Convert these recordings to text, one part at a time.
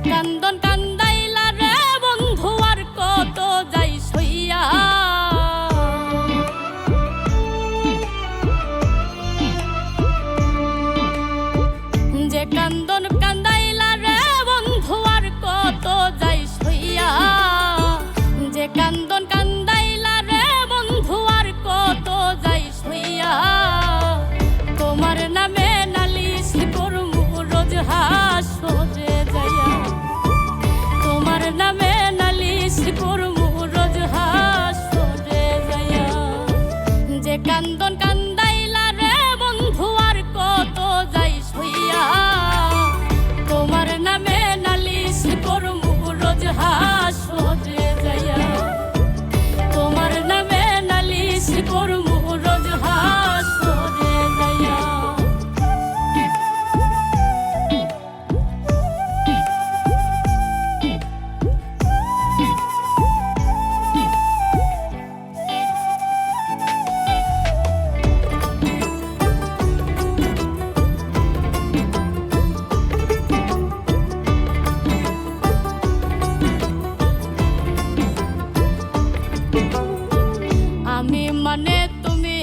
কান্দন কান্দাইলা রে বন্ধু আর কত যাই সইয়া, যে কান্দন কান্দাইলা রে বন্ধু আর কত যাই সইয়া, যে কান্দন কান্দাইলা রে বন্ধু আর কত যাই সইয়া, তোমার নামে নালিশ করমু রোজ হাসরে যাইয়া, তোমার নামে নালিশ করমু রোজ হাসরে যাইয়া, যে কান্দন কান্দাইলা রে বন্ধু আর কত যাই সইয়া, তোমার নামে নালিশ করমু রোজ হাসরে যাইয়া, তোমার নামে নালিশ করমু রোজ হাসরে যাইয়া। আমি মানে তুমি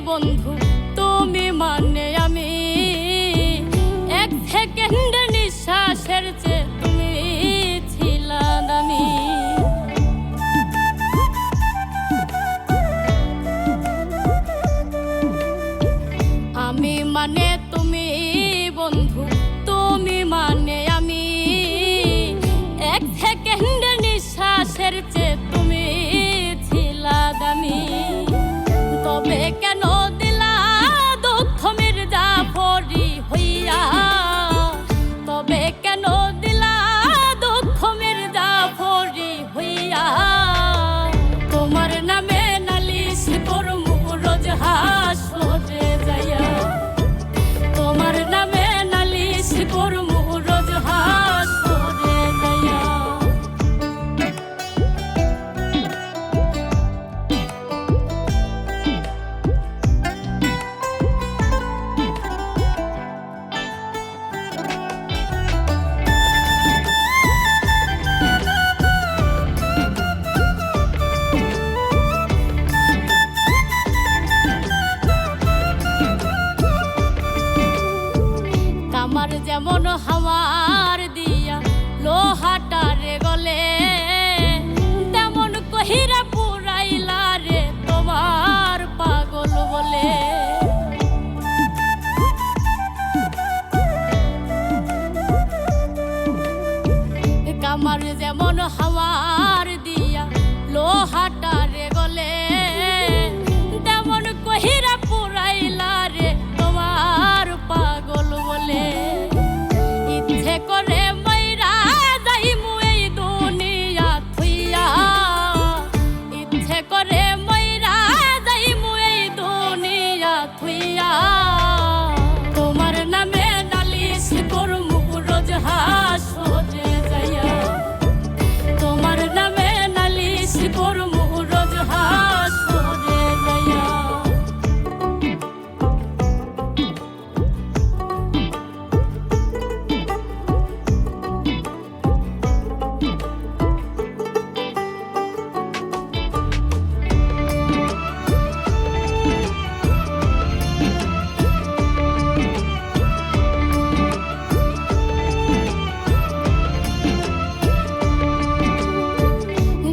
বন্ধু, তুমি মানে আমি, এক সেকেন্ড নিঃশ্বাসের চেয়ে তুমি ছিলা দামি। আমি মানে তুমি বন্ধু, তুমি মানে আমি, এক সেকেন্ড নিঃশ্বাসের চেয়ে তুমি ছিলা দামি। তবে কেন দিলা দুঃখ মির্জাফরি হইয়া, তবে কেন দিলা দুঃখ মির্জাফরি হইয়া, তোমার নামে নালিশ করমু রোজ হাসরে যাইয়া, তোমার নামে নালিশ করমু রোজ হাসরে যাইয়া। আমার যেমন হাওয়ার দিয়া লোহাটারে গলে, তেমন কহিরা পুরাইলা রে তোমার পাগল বলে। আমার যেমন হাওয়ার দিয়া লোহাটারে গলে, তেমন কহিরা পুরাইলা রে তোমার পাগল বলে। ইচ্ছে করে মইরা যাইমু এই দুনিয়া থুইয়া, ইচ্ছে করে মইরা যাইমু এই দুনিয়া থুইয়া, তোমার নামে নালিশ করমু রোজ হাসরে যাইয়া, তোমার নামে নালিশ করমু রোজ হাসরে যাইয়া।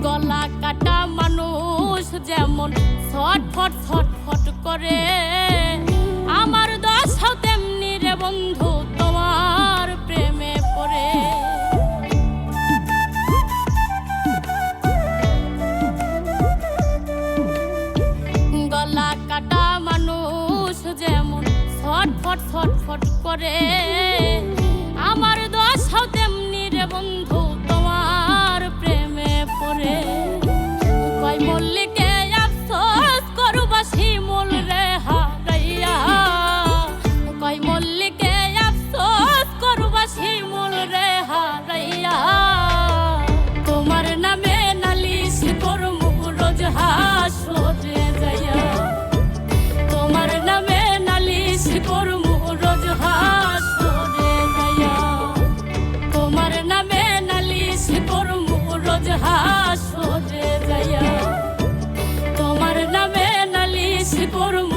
গলা কাটা মানুষ যেমন ছটফট ছটফট করে, আমার দশাও তেমনি রে বন্ধু তোমার প্রেমে পড়ে। গলা কাটা মানুষ যেমন ছটফট ছটফট করে, আমার দশাও তেমনি রে বন্ধু তোমার প্রেমে পড়ে। কয় মল্লিকে আফসোস করবা শিমুল রে হারাইয়া, কয় মল্লিকে আফসোস করবা শিমুল রে হারাইয়া, তোমার নামে নালিশ করমু রোজ হাসরে যাইয়া, তোমার নামে নালিশ করমু রোজ হাসরে হাসরে যাইয়া তোমার নামে নালিশ করব